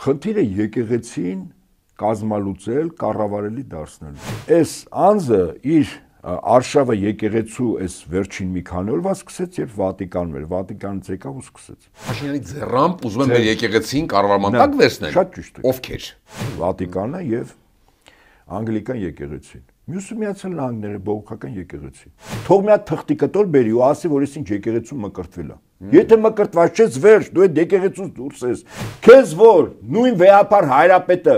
Խնդիրը եկեղեցին կազմալուծել, կառավարելի դարձնել։ Այս անձը իր արշավը եկեղեցու այս վերջին մի քանի օրվա սկսեց, երբ Վատիկանն էր, Վատիկանից եկավ ու սկսեց։ Փաշինյանի ձեռամբ ուզում են մեր եկեղեցին կառավարման տակ վերցնել։ Շատ ճիշտ է։ Ովքեր։ Վատիկանը եւ անգլիկան եկեղեցին։ Մյուսը Միացյալ Նահանգները բողոքական եկեղեցի։ Թող մի հատ թղթի կտոր բերի ու ասի, որ ես ինչ եկեղեցու մկրտվել է։ Եթե մկրտված չես, վերջ, դու այդ եկեղեցուց դուրս ես։ Քեզ որ նույն վեհապար հայրապետը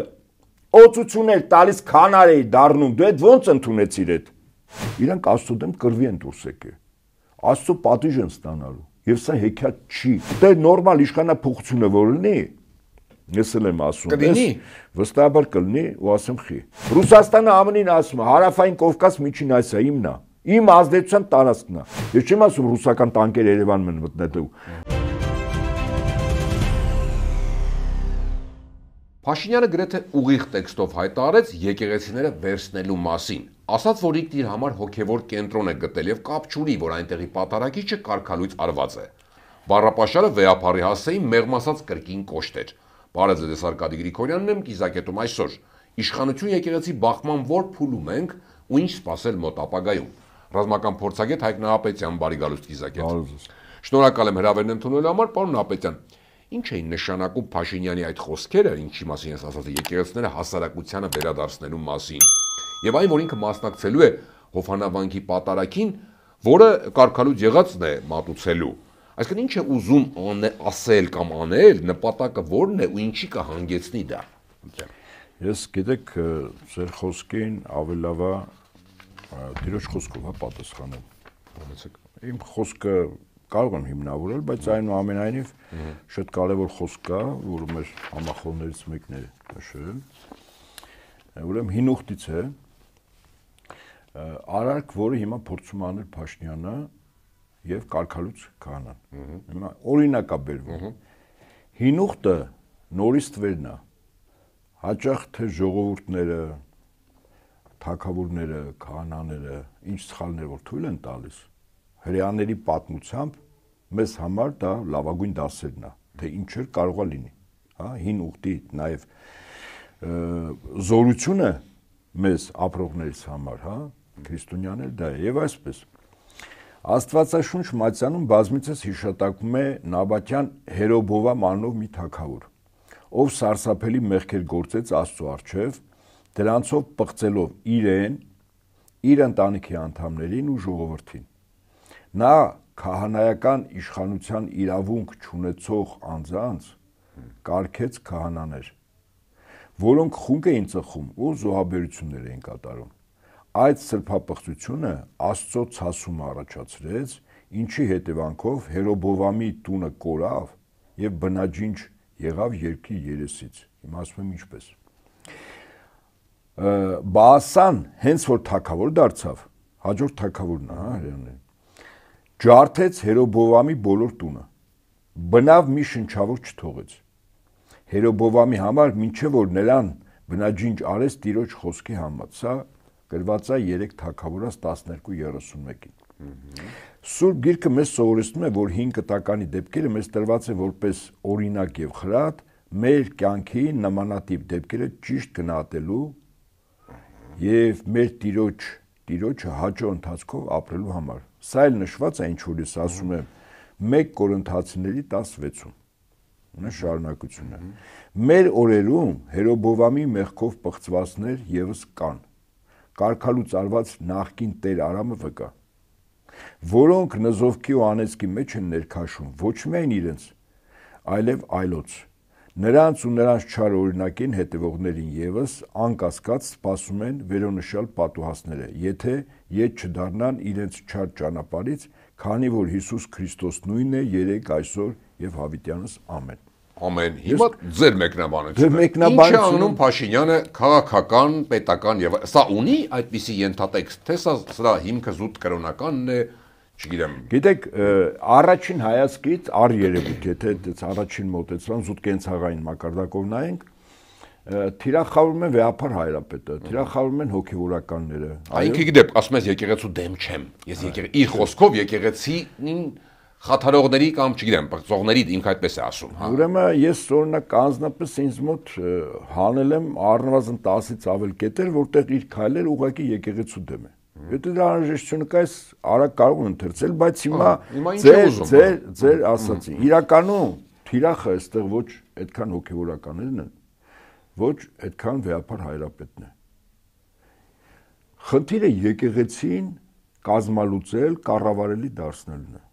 օծություններ տալիս քանար էի դառնում, դու այդ ո՞նց ընդունեցիր այդ։ Իրանք Աստծո դեմ կռվի են դուրս եկել։ Աստծո պատիժ են ստանալու։ Եվ սա հեքիաթ չի։ Դե նորմալ իշխանափոխությունը որ լինի, ես էլ եմ ասում, վստահաբար կլինի ու ասեմ խի։ Ռուսաստանը ամենին ասում է, Հարավային Կովկաս Միջին Ասիա իմն է, իմ ազդեցության տարածքն է։ Ես չեմ ասում ռուսական տանկեր Երևանում են մտնելու։ Փաշինյանը գրեթե ուղիղ տեքստով հայտարարեց եկեղեցիները վերցնելու մասին, ասաց, որ ինքն իր համար հոգևոր կենտրոն է գտել եւ կապ չունի, որ այնտեղի պատարագիչը կարգալույց արված է։ Բառապաշարը վեհապարի հասցեին մեղմ ասած կրկին կոշտ էր։ Բարև ձեզ, Արկադի Գրիգորյանն եմ, կիզակետում այսօր։ Իշխանություն եկեղեցի բախման որ փուլում ենք ու ինչ սպասել մոտ ապագայում։ Ռազմական փորձագետ Հայկ Նահապետյան, բարի գալուստ կիզակետ։ Շնորհակալ եմ հրավերն ընդունելու համար, պարոն Նահապետյան։ Ինչ էին նշանակում Փաշինյանի այդ խոսքերը, ինչի մասին ես ասացի, եկեղեցիները հասարակությանը վերադարձնելու մասին, եւ այն, որ ինքը մասնակցելու է Հովհաննավանքի պատարագին, որը կարգալույց եղածն է մատուցելու։ Այսինքն ինչ է ուզում ասել կամ անել, նպատակը ո՞րն է ու ինչի կհանգեցնի դա։ Ես գիտեք, ձեր խոսքին ավելի լավ է դիրոջ խոսքով պատասխանել։ Իմ խոսքը կարող եմ հիմնավորել, բայց այնուամենայնիվ շատ կարևոր խոսք կա, որը մեր համախոհներից մեկն է նշել։ Ուրեմն հին ուխտից է արարք, որը հիմա փորձում անել Փաշինյանը եւ կարգալույց քահանան։ Հիմա օրինակ է բերվում։ Հին ուխտը նորից տվերն է։ Հաճախ թե ժողովուրդները, թագավորները, քահանաները ինչ սխալներ որ թույլ են տալիս, հրեաների պատմությամբ մեզ համար դա լավագույն դասերն է, թե ինչեր կարող է լինի, հա, հին ուխտի նաև զորությունը մեզ ապրողներից համար, հա, քրիստոնյան էլ դա է, եւ այսպես Աստվածաշունչ Մատթեանում բազմիցս հիշատակվում է Նաբատյան Հերոբովամ անունով մի թագավոր, ով սարսափելի մեղքեր գործեց Աստծո առջև, դրանցով պղծելով իրեն, իր ընտանիքի անդամներին ու ժողովրդին։ Նա քահանայական իշխանության իրավունք չունեցող անձանց կարգեց քահանաներ, որոնք խունկ էին ծխում ու զոհաբերություններ էին կատարում։ Այդ սրբապղծությունը Աստծո ցասումը առաջացրեց, ինչի հետևանքով Հերոբովամի տունը կորավ եւ բնաջինջ եղավ երկրի երեսից։ Հիմա ասում եմ ինչպես։ Բաասան հենց որ թագավոր դարձավ, հաջորդ թագավորն է, հա, հրեաները, ջարդեց Հերոբովամի բոլոր տունը, բնավ մի շնչավոր չթողեց։ Հերոբովամի համար մինչև որ նրան բնաջինջ արեց Տիրոջ խոսքի համաձայն, սա գրված է 3 թագավորաց 12:31-ին։ Սուրբ Գիրքը մեզ սովորեցնում է, որ 5 կտականի դեպքերը մեզ տրված է որպես օրինակ եւ խրատ մեր կյանքի նմանատիպ դեպքերը ճիշտ գնահատելու եւ մեր Տիրոջը հաջող ընթացքով ապրելու համար։ Սա էլ նշված է, ինչ որ ես ասում եմ 1 Կորինթացիների 16-ում։ Նա շարունակությունն է։ Մեր օրերում Հերոբովամի մեղքով պղծվածներ եւս կան։ Կարգալույց արված նախկին Տեր Արամը վկա, որոնք նզովքի ու անեծքի մեջ են ներքաշում ոչ միայն իրենց, այլև այլոց։ Նրանց ու նրանց չար օրինակին հետևողներին եւս անկասկած սպասում են վերոնշյալ պատուհասները, եթե ետ չդառնան իրենց չար ճանապարհից, քանի որ Հիսուս Քրիստոս նույնն է երեք այսօր եւ հավիտյանս ամեն։ Ամեն։ Հիմա ձեր մեկնաբանությունը։ Ինչ է անում Փաշինյանը քաղաքական, պետական եւ սա ունի այդպիսի ենթատեքստ, թե սա հիմքը զուտ կրոնականն է, չգիտեմ։ Գիտեք, առաջին հայացքից երևույթ, եթե առաջին մոտեցման զուտ կենցաղային մակարդակով նայենք, թիրախավորում են վեհապար հայրապետը, թիրախավորում են հոգևորականները։ Այնքը գիտեք, ասում ես եկեղեցու դեմ չեմ։ Ես իր խոսքով եկեղեցին խաթարողների կամ չգիտեմ, բղծողների ինքը այդպես է ասում, հա։ Ուրեմն ես օրինակ անձնապես ինձ մոտ հանել եմ առնվազն 10-ից ավել կետեր, որտեղ իր քայլեր ուղղակի եկեղեցու դեմ է։ Եթե դրա անհրաժեշտությունը կա, արագ կարող եմ ընթերցել, բայց հիմա ձեր ասացի, իրականում թիրախը այստեղ ոչ այդքան հոգևորականներն են, ոչ այդքան վեհապար հայրապետն է։ Խնդիրը եկեղեցին կազմալուծել, կառավարելի դարձնելն է։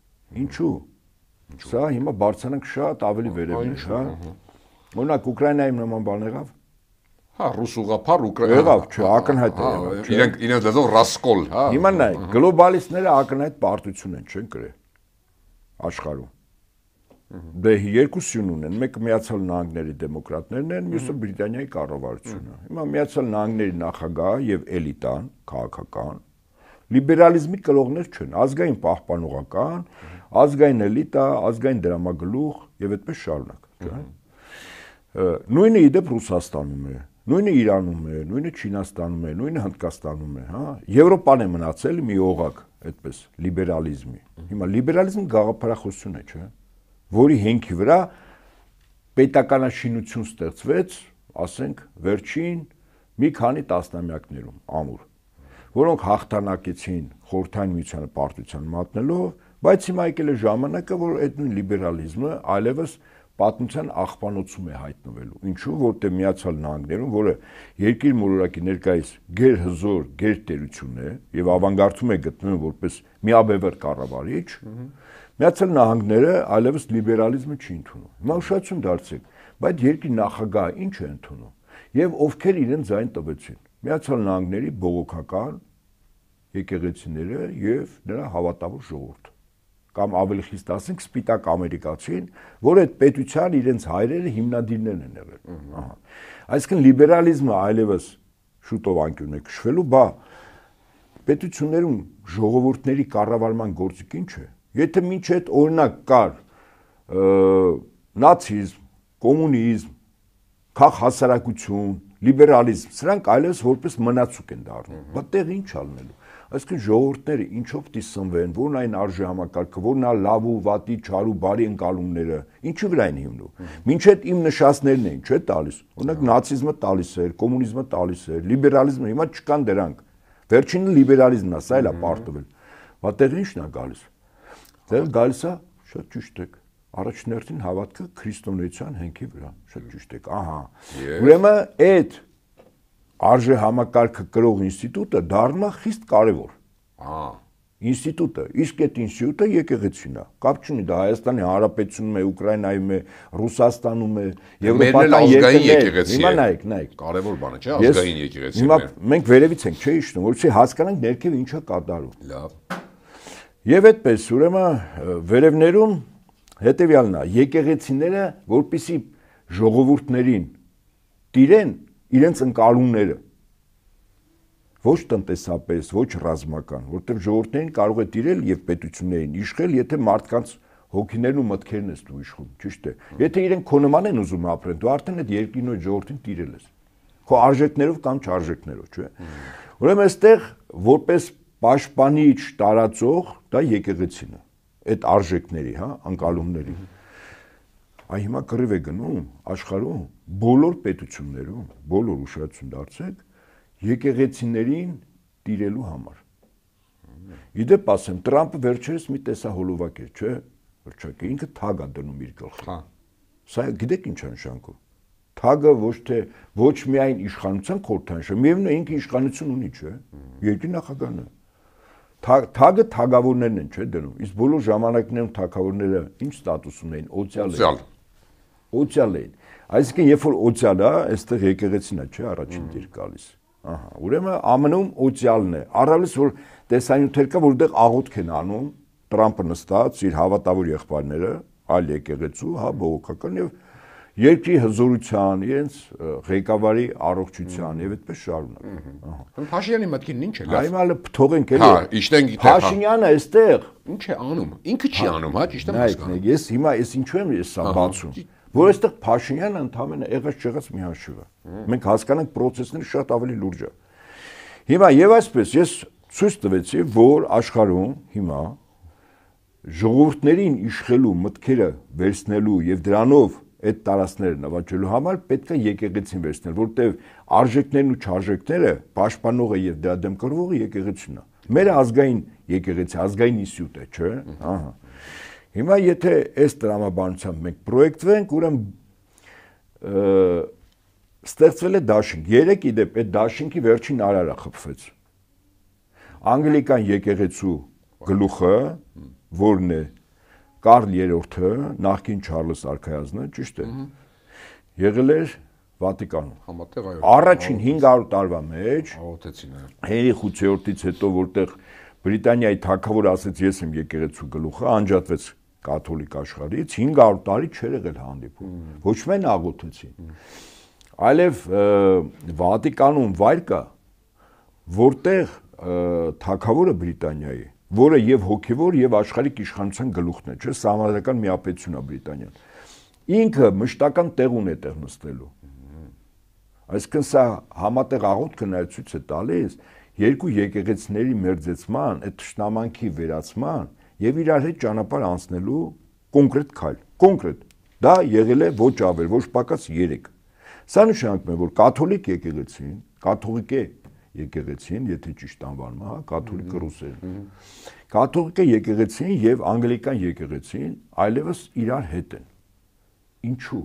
Ինչու՞։ Սա հիմա բարձրանք շատ ավելի վերև, հա։ Օրինակ Ուկրաինայում նման բան եղավ։ Հա, ռուս ուղղափառ Ուկրաինա։ Եղավ, չէ, ակնհայտ է եղավ։ Իրենց լեզվով ռասկոլ, հա։ Հիմա նայեք, գլոբալիստները ակնհայտ պարտություն են չեն կրել աշխարհում։ Դե երկու սյուն ունեն, մեկը Միացյալ Նահանգների դեմոկրատներն են, մյուսը Բրիտանիայի կառավարությունը։ Հիմա Միացյալ Նահանգների նախագահը եւ էլիտան, քաղաքական, լիբերալիզմի կրողներ չեն, ազգային պահպանողական, ազգային էլիտա, ազգային դրամագլուխ եւ այդպես շարունակ, չէ՞։ Նույնը իդեպ Ռուսաստանում է, նույնը Իրանում է, նույնը Չինաստանում է, նույնը Հնդկաստանում է, հա։ Եվրոպան է մնացել մի օղակ, այդպես լիբերալիզմի։ Հիմա լիբերալիզմը գաղափարախոսություն է, չէ՞, որի հենքի վրա պետականաշինություն ստեղծվեց, ասենք, վերջին մի քանի տասնամյակներում ամուր, որոնք հաղթանակեցին Խորհրդային Միությանը պարտության մատնելով, բայց հիմա եկել է ժամանակը, որ այդ նույն լիբերալիզմը այլևս պատմության աղբանոցում է հայտնվելու։ Ինչու, որտեղ Միացյալ Նահանգներում, որը երկիր մոլորակի ներկայիս գերհզոր գերտերություն է եւ ավանգարդում է գտնվում որպես միաբևեռ կառավարիչ, Միացյալ Նահանգները այլևս լիբերալիզմը չի ընդունում։ Հիմա ուշադրություն դարձեք, բայց երկրի նախագահը ինչ է ընդունում եւ ովքեր իրեն ձայն տվեցին։ Միացյալ Նահանգների բողոքական եկեղեցիները եւ նրա հավատավոր ժողովուրդը կամ ավելի խիստ ասենք սպիտակ ամերիկացին, որ այդ պետության իրենց հայրերը հիմնադիրներն են եղել։ Ահա։ Այսինքն լիբերալիզմը այլևս շուտով անկյուն է քշվելու, բա պետություններում ժողովուրդների կառավարման գործիք ինչ է։ Եթե մինչ այդ օրինակ կար նացիզմ, կոմունիզմ, քաղաքահասարակություն, լիբերալիզմ, սրանք այլևս որպես մնացուկ են դառնում։ Բայց տեղ ինչ ալնելու։ Այսինքն ժողովուրդները ինչով պիտի սնվեն, որն այն արժե համակարգը, որն է լավ ու վատի, չար ու բարի ընկալումները, ինչի վրա են հիմնում։ Մինչ այդ իմ նշածներն էին, չէ՞ տալիս։ Օրինակ նացիզմը տալիս էր, կոմունիզմը տալիս էր, լիբերալիզմը հիմա չկան դրանք։ Վերջինը լիբերալիզմն է, սա էլ է պարտվել։ Բայց տեղ ի՞նչն է գալիս։ Դեռ գալիս է, շատ ճիշտ եք, առաջներտին հավատքը քրիստոնեության հենքի վրա, շատ ճիշտ եք, ահա։ Ուրեմն այդ արժե համակարգը կրող ինստիտուտը դառնում է խիստ կարևոր։ Ահա։ Ինստիտուտը, իսկ այդ ինստիտուտը եկեղեցին է։ Կապ չունի, դա Հայաստանի Հանրապետությունում է, Ուկրաինայում է, Ռուսաստանում է, եվրոպական երկրներում։ Հիմա նայեք։ Կարևոր բան է, չէ՞, ազգային եկեղեցին։ Հիմա մենք վերևից ենք, չէ՞, իշնում, որովհետեւ հասկանանք ներքև ինչ է կատարում։ Լավ։ Եվ այդպես, ուրեմն վերևներում հետևյալն է, եկեղեցիները, որպեսզի ժողովուրդներին տիրեն իրենց ընկալումները, ոչ տնտեսապես, ոչ ռազմական, որտեղ ժողովուրդներին կարող է տիրել եւ պետություններին իշխել, եթե մարդկանց հոգիներն ու մտքերն ես դու իշխում, ճիշտ է։ Եթե իրենք քո նման են ուզում ապրեն, դու արդեն այդ երկրին ու ժողովրդին տիրել ես։ Քո արժեքներով կամ չարժեքներով, չէ՞։ Ուրեմն այստեղ որպես պաշտպանիչ տարածող դա եկեղեցին է, այդ արժեքների, հա, անկալումների։ Այ հիմա կռիվ է գնում աշխարհում բոլոր պետություններում, բոլոր ուշադրություն դարձեք եկեղեցիներին տիրելու համար։ Իդեպ ասեմ, Տրամպը վերջերս մի տեսահոլովակ էր, չէ՞, վերջակի ինքը թագ է դնում իր գլխին։ Հա։ Սա գիտեք ինչ է նշանակում։ Թագը ոչ միայն իշխանության խորհրդանիշ է, միևնույն է ինքը իշխանություն ունի, չէ՞։ Երկրի նախագահն է։ Թագը թագավորներն են, չէ՞ դնում։ Իսկ բոլոր ժամանակներում թագավորները ինչ ստատուս ունեին, օցիալ էին։ Օցիալ էին։ Այսինքն երբ որ օցիալ է, այստեղ եկեղեցին է, չէ՞, առաջին դիր գալիս։ Ահա, ուրեմն ԱՄՆ-ում օցիալն է։ Առավելս որ տեսանյութեր կա, որտեղ աղոթք են անում, Տրամպը նստած իր հավատավոր եղբայրները, այլ եկեղեցու, հա, բողոքական եւ երկրի հզորության, իրենց ղեկավարի առողջության եւ այդպես շարունակ։ Ահա։ Փաշինյանի մտքին ինչ է լավ։ Այո, ալը թողենք էլի։ Հա, իշտենք գիտեք։ Փաշինյանը այստեղ ինչ է անում։ Ինքը չի անում, հա, ճիշտ եմ հասկանում։ Ես հիմա ես ինչու եմ ես սա բացում։ Որ այստեղ Փաշինյանը ընդհանրապես եղած-չեղած մի հաշիվ է։ Մենք հասկանանք process-ները շատ ավելի լուրջ է։ Հիմա եւ այսպես ես ցույց տվեցի, որ աշխարհում հիմա ժողովուրդներին իշխելու մտքերը վերցնելու եւ դրանով այդ տարածքները նվաճելու համար պետք է եկեղեցին վերցնել, որտեղ արժեքներն ու չարժեքները պաշտպանողը եւ դրա դեմ կռվողը եկեղեցին է։ Մեր ազգային եկեղեցի, ազգային ինստիտուտ է, չէ՞։ Ահա։ Հիմա եթե այս տրամաբանությամբ մենք պրոյեկտվենք, ուրեմն ստեղծվել է դաշինք։ Երեք իդեպ այդ դաշինքի վերջին արարը խփվեց։ Անգլիկան եկեղեցու գլուխը, որն է Կարլ III-ը, նախկին Չարլզ արքայազնը, ճիշտ է։ Եղել էր Վատիկանում։ Համատեղ այո։ Առաջին 500 տարվա մեջ աղոթեցին այո։ Հենրի 8-ից հետո, որտեղ Բրիտանիայի թագավորը ասեց ես եմ եկեղեցու գլուխը, անջատվեց կաթոլիկ աշխարհից, 500 տարի չէր եղել հանդիպում։ Ոչ միայն աղոթեցին, այլև Վատիկանում վայր կա, որտեղ թագավորը Բրիտանիայի, որը եւ հոգեվոր եւ աշխարհիկ իշխանության գլուխն է, չէ՞, սահմանադրական միապետություն է Բրիտանիան։ Ինքը մշտական տեղ ունի այդտեղ նստելու։ Այսինքն սա համատեղ աղոթքը նաև ցույց է տալիս երկու եկեղեցիների մերձեցման, այդ ճշտամանքի վերացման եւ իրար հետ ճանապարհ անցնելու կոնկրետ քայլ։ Կոնկրետ։ Դա եղել է ոչ ավել, ոչ պակաս 3։ Սա նշանակում է, որ կաթոլիկ եկեղեցին, կաթողիկե եկեղեցին, եթե ճիշտ անվանում է, հա, կաթոլիկը ռուսերեն։ Կաթողիկե եկեղեցին եւ անգլիկան եկեղեցին այլևս իրար հետ են։ Ինչու՞։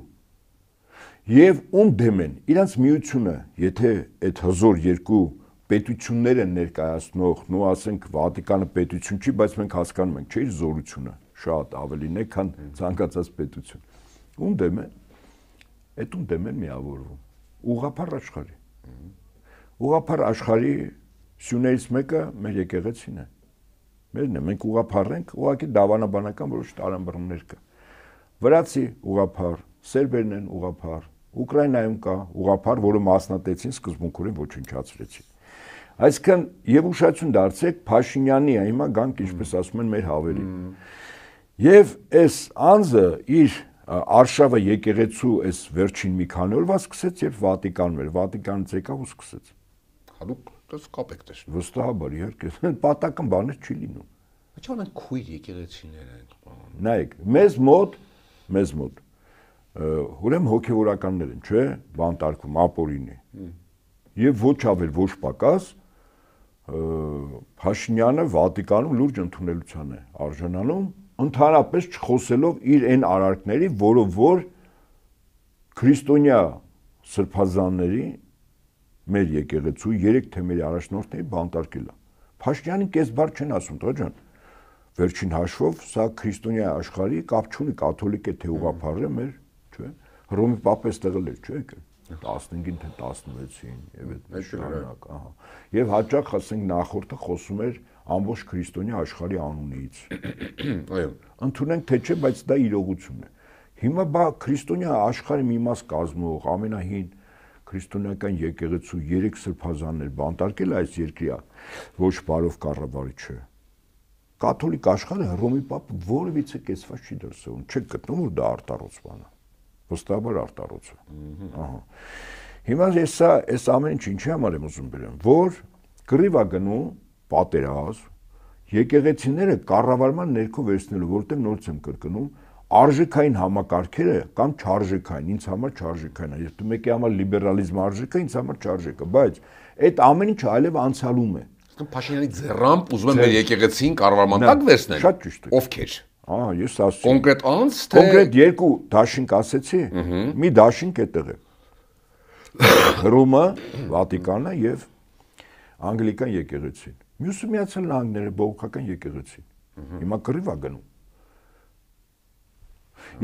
Եվ ում դեմ են իրանց միությունը, եթե այդ հզոր երկու պետությունները ներկայացնող, նո ասենք Վատիկանը պետություն չի, բայց մենք հասկանում ենք, չէ՞, իր զորությունը շատ ավելին է, քան ցանկացած պետություն։ Ում դեմ է։ Այդ ում դեմ են միավորվում։ Ուղղափառ աշխարհի։ Ուղղափառ աշխարհի սյուներից մեկը մեր եկեղեցին է։ Մերն է, մենք ուղղափառ ենք, ուղղակի դավանաբանական որոշ տարամբռնումներ կա։ Վրացի ուղղափառ, սերբերն են ուղղափառ, Ուկրաինայում կա ուղղափառ, որը մասնատեցին, սկզբունքորեն ոչնչացրեցին։ Այսինքն եւ ուշադրություն դարձեք Փաշինյանի, հիմա գանք ինչպես ասում են մեր հավերին։ Եվ այս անձը իր արշավը եկեղեցու այս վերջին մի քանի օրվա սկսեց եւ Վատիկանում էր, Վատիկանից եկավ ու սկսեց։ Հատուկ դες կապ եք տեսնում։ Վստահաբար իհարկե, պատական բաներ չի լինում։ Ինչո՞ւ են քույր եկեղեցիներ են։ Նայեք, մեզ մոտ ուրեմն հոգեվորականներ են, չէ՞, բանտարկվում ապօրինի։ Եվ ոչ ավել, ոչ պակաս Փաշինյանը Վատիկանում լուրջ ընդունելության է արժանանում, ընդհանրապես չխոսելով իր այն արարքների, որով որ քրիստոնյա սրբազանների մեր եկեղեցու 3 թեմերի առաջնորդների բանտարկել է։ Փաշինյանին կես բառ չեն ասում, տղա ջան։ Վերջին հաշվով սա քրիստոնյա աշխարհի կապ չունի կաթոլիկ է թե ուղղափառ է մեր, չէ՞։ Հռոմի պապը ստեղել էր, չէ՞ եկել 15-ին թե 16-ին եւ այդ շարունակ, ահա։ Եվ հաճախ ասենք նախորդը խոսում էր ամբողջ քրիստոնյա աշխարհի անունից։ Այո։ Ընդունենք թե չէ, բայց դա իրողություն է։ Հիմա բա քրիստոնյա աշխարհի մի մաս կազմող ամենահին քրիստոնեական եկեղեցու 3 սրբազաններ բանտարկել այս երկրի ոչ բարով կառավարիչը։ Կաթոլիկ աշխարհը Հռոմի պապը որևիցե կեսված չի դրսևորում, չեք գտնում որ դա արտառոց բան է։ Վստահաբար արտառոց է։ Ահա։ Հիմա ես այս ամեն ինչ ինչի համար եմ ուզում բերեմ, որ կռիվ է գնում պատերազմ, եկեղեցիները կառավարման ներքո վերցնելու, որտեղ նորից եմ կրկնում, արժեքային համակարգերը կամ չարժեքային, ինձ համար չարժեքային է, եթե մեկի համար լիբերալիզմ արժեք է, ինձ համար չարժեք է, բայց այդ ամեն ինչը այլև անցյալում է։ Փաշինյանի ձեռամբ ուզում են մեր եկեղեցին կառավարման տակ վերցնել։ Շատ ճիշտ է։ Ովքեր։ Ահա, ես ասացի։ Կոնկրետ անձ թե կոնկրետ երկու դաշինք ասեցի։ Մի դաշինք այդտեղ է։ Հռոմը, Վատիկանը եւ անգլիկան եկեղեցին։ Մյուսը Միացյալ Նահանգները, բողոքական եկեղեցին։ Հիմա կռիվ է գնում։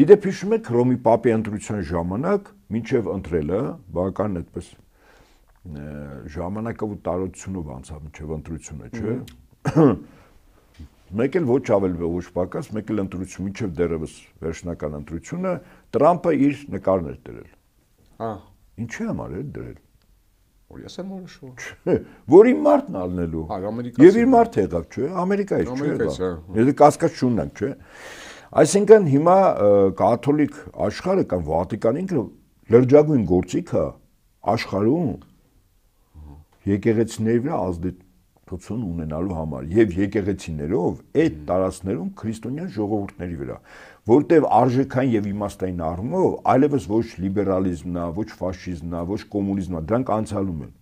Իդեպ հիշում եք Հռոմի պապի ընտրության ժամանակ, մինչև ընտրելը, բավական այդպես ժամանակով ու տարածությունով անցավ մինչև ընտրությունը, չէ՞։ Մեկ էլ ոչ ավել ոչ պակաս, մեկ էլ ընտրություն մինչև դեռևս վերջնական ընտրությունը Տրամպը իր նկարներ դրել։ Ահա։ Ինչի համար է դրել։ Որ ես եմ որոշում։ Որ իմ մարդն ալնելու։ Ամերիկացի։ Եվ իր մարդը եղավ, չէ՞, Ամերիկայից, չէ՞։ Եթե կասկած չունենք, չէ՞։ Այսինքն հիմա կաթոլիկ աշխարհը կամ Վատիկան ինքը լրջագույն գործիքը աշխարհում եկեղեցիների վրա ազդեցություն թոցուն ունենալու համար եւ եկեղեցիներով այդ տարածքներում քրիստոնյա ժողովուրդների վրա, որտեղ արժեքային եւ իմաստային առումով այլևս ոչ լիբերալիզմն է, ոչ ֆաշիզմն է, ոչ կոմունիզմն է, դրանք անցյալում են։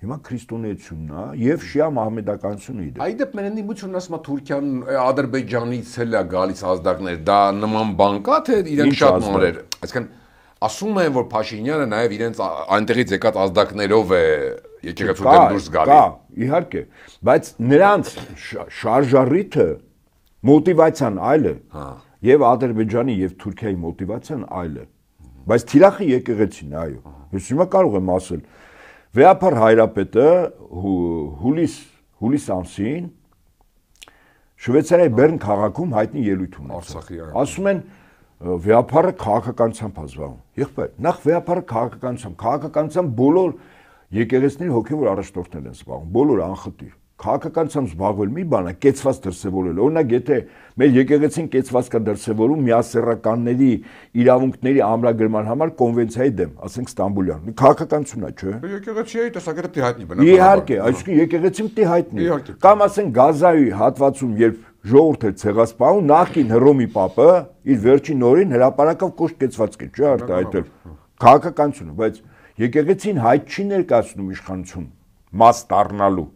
Հիմա քրիստոնեությունն է եւ շիա մահմեդականությունը իդեպ։ Այդ դեպ մենեն դիմությունն ասում է Թուրքիան Ադրբեջանից էլ է գալիս ազդակներ, դա նման բան կա թե իրենք շատ նորեր։ Այսինքն ասում են որ Փաշինյանը նաեւ իրենց այնտեղից եկած ազդակներով է եկեղեցու դեմ դուրս գալի։ Կա, իհարկե, բայց նրանց շարժառիթը մոտիվացիան այլ է։ Եվ Ադրբեջանի եւ Թուրքիայի մոտիվացիան այլ է։ Բայց թիրախը եկեղեցին է, այո։ Ես հիմա կարող եմ ասել, Վեհափառ Հայրապետը հուլիս ամսին Շվեյցարիայի Բեռն քաղաքում հայտնի ելույթ ունեցավ։ Ասում են Վեհափառը քաղաքականությամբ է զբաղվում։ Եղբայր, նախ Վեհափառը քաղաքականությամբ բոլոր եկեղեցիների հոգևոր առաջնորդներն են զբաղվում, բոլոր անխտիր։ Քաղաքականությամբ զբաղվել մի բան է, կեցված դրսևորել։ Օրինակ, եթե մեր եկեղեցին կեցված կա դրսևորում միասեռականների իրավունքների ամրագրման համար կոնվենցիայի դեմ, ասենք Ստամբուլյան, քաղաքականությունն է, չէ՞։ Եկեղեցիայի տեսակետը հայտնի բնականաբար։ Իհարկե, այսինքն եկեղեցին պիտի հայտնի։ Կամ ասենք Գազայի հատվածում, երբ ժողովուրդը ցեղասպանում, նախկին Հռոմի Պապը իր վերջին օրին հրապարակավ կոշտ կեցված կեր, չէ՞, արտահայտել քաղաքականությունը, բայց եկեղեցին հայտ չի ներկայացնում իշխանություն մաս դառնալու։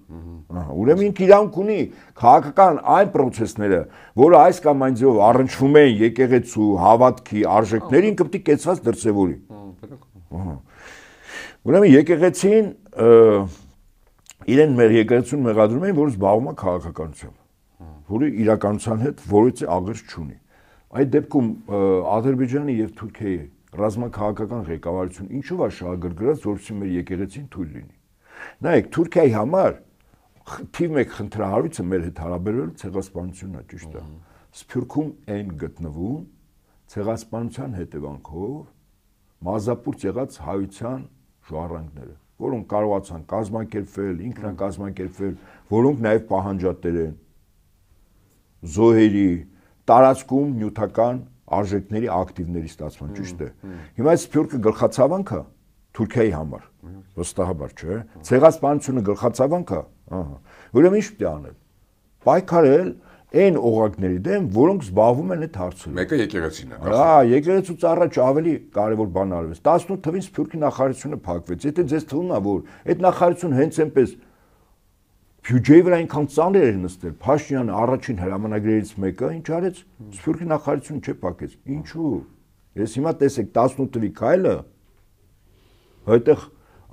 Ուրեմն ինքը իրավունք ունի քաղաքական այն process-ները, որը այս կամ այն ձևով առնչվում են եկեղեցու հավատքի արժեքներին, ինքը պետք է կեցված դրսևորի։ Ուրեմն եկեղեցին իրեն մեր եկեղեցուն մեղադրում են, որ զբաղվում է քաղաքականությամբ, որը իրականության հետ որևէ աղերս չունի։ Այդ դեպքում Ադրբեջանի եւ Թուրքիայի ռազմաքաղաքական ղեկավարությունը ինչու է շահագրգռած, որովհետեւ մեր եկեղեցին թույլ լինի։ Նայեք, Թուրքիայի համար թիվ 1 խնդրահարույցը մեր հետ հարաբերվելու ցեղասպանությունն է, ճիշտ է։ Սփյուռքում են գտնվում ցեղասպանության հետևանքով մազապուրծ եղած հայության ժառանգները, որոնք կարողացան կազմակերպվել, ինքնակազմակերպվել, որոնք նաև պահանջատեր են զոհերի տարածքում նյութական արժեքների ակտիվների ստացման, ճիշտ է։ Հիմա այս Սփյուռքը գլխացավանք է Թուրքիայի համար, վստահաբար, չէ՞։ Ցեղասպանությունը գլխացավանք է, ուրեմն ինչ պետք է անել։ Պայքարել այն օղակների դեմ, որոնք զբաղվում են այդ հարցերով։ Մեկը եկեղեցին է։ Եկեղեցուց առաջ ավելի կարևոր բան արվեց։ 18 թվին Սփյուռքի նախարարությունը փակվեց։ Եթե ձեզ թվում է, որ այդ նախարարությունը հենց այնպես բյուջեի վրա այնքան ծանր էր նստել, Փաշինյանը առաջին հրամանագրերից մեկը ինչ արեց, Սփյուռքի նախարարությունը չփակեց։ Ինչու՞։ Ես հիմա տեսեք 18 թվի քայլը այդտեղ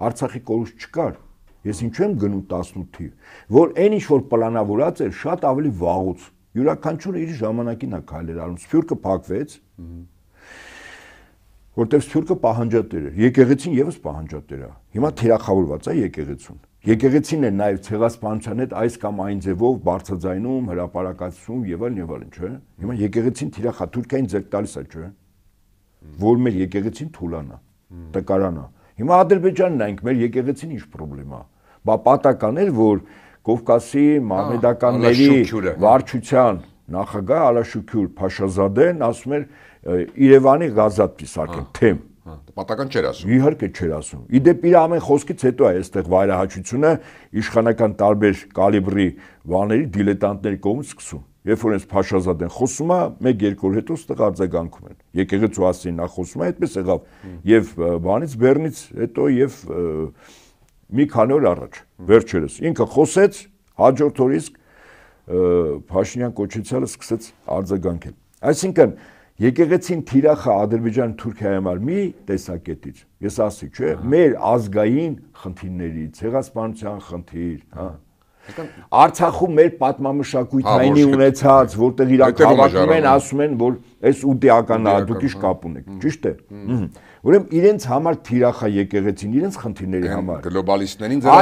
Արցախի կորուստ չկար։ Ես ինչու եմ գնում 18 թիվ, որ այն ինչ որ պլանավորած էր, շատ ավելի վաղուց։ Յուրաքանչյուրը իր ժամանակին է քայլեր արում։ Սփյուռքը փակվեց, որտեղ Սփյուռքը պահանջատեր էր, եկեղեցին եւս պահանջատեր է։ Հիմա թիրախավորված է եկեղեցուն։ Եկեղեցին է նաեւ ցեղասպանության հետ այս կամ այն ձևով բարձրաձայնում, հրապարակացում եւ այլն, չէ։ Հիմա եկեղեցին թիրախա Թուրքիային ձեռք տալիս է, չէ։ Որ մեր եկեղեցին թուլանա, տկարանա։ Հիմա Ադրբեջանն այնք մեր եկեղեցին ինչ խնդրեմ է։ Բա պատական էր, որ Կովկասի մահմեդականների վարչության նախագահ Ալաշուքյուր Փաշազադեն ասում էր Երևանի գազատի սարքեն թեմ։ Պատական չէր ասում։ Իհարկե չէր ասում։ Իդեպ իր ամեն խոսքից հետո է այստեղ վայրահաչությունը իշխանական տարբեր կալիբրի բաների դիլետանտների կողմից սկսում։ Երբ որ այս Փաշազադեն խոսում է, 1-2 օր հետո ստեղ արձագանքում են։ Եկեղեցու ասին նա խոսում է, այդպես եղավ եւ բանից Բեռնից հետո եւ մի քանի օր առաջ վերջերս ինքը խոսեց, հաջորդ օրից Փաշինյան կոչեցյալը սկսեց արձագանքել։ Այսինքն եկեղեցին թիրախը Ադրբեջան Թուրքիայի համար մի տեսակետից, ես ասի, չէ, մեր ազգային խնդիրների, ցեղասպանության խնդիր, հա։ Արցախում մեր պատմամշակութայինի ունեցած, որտեղ իրանք հավատում են, ասում են, որ այս ուտեականն է, դուք ինչ կապ ունեք, ճիշտ է։ Ուրեմն իրենց համար թիրախա եկեղեցին, իրենց խնդիրների համար։ Գլոբալիստներին ձեր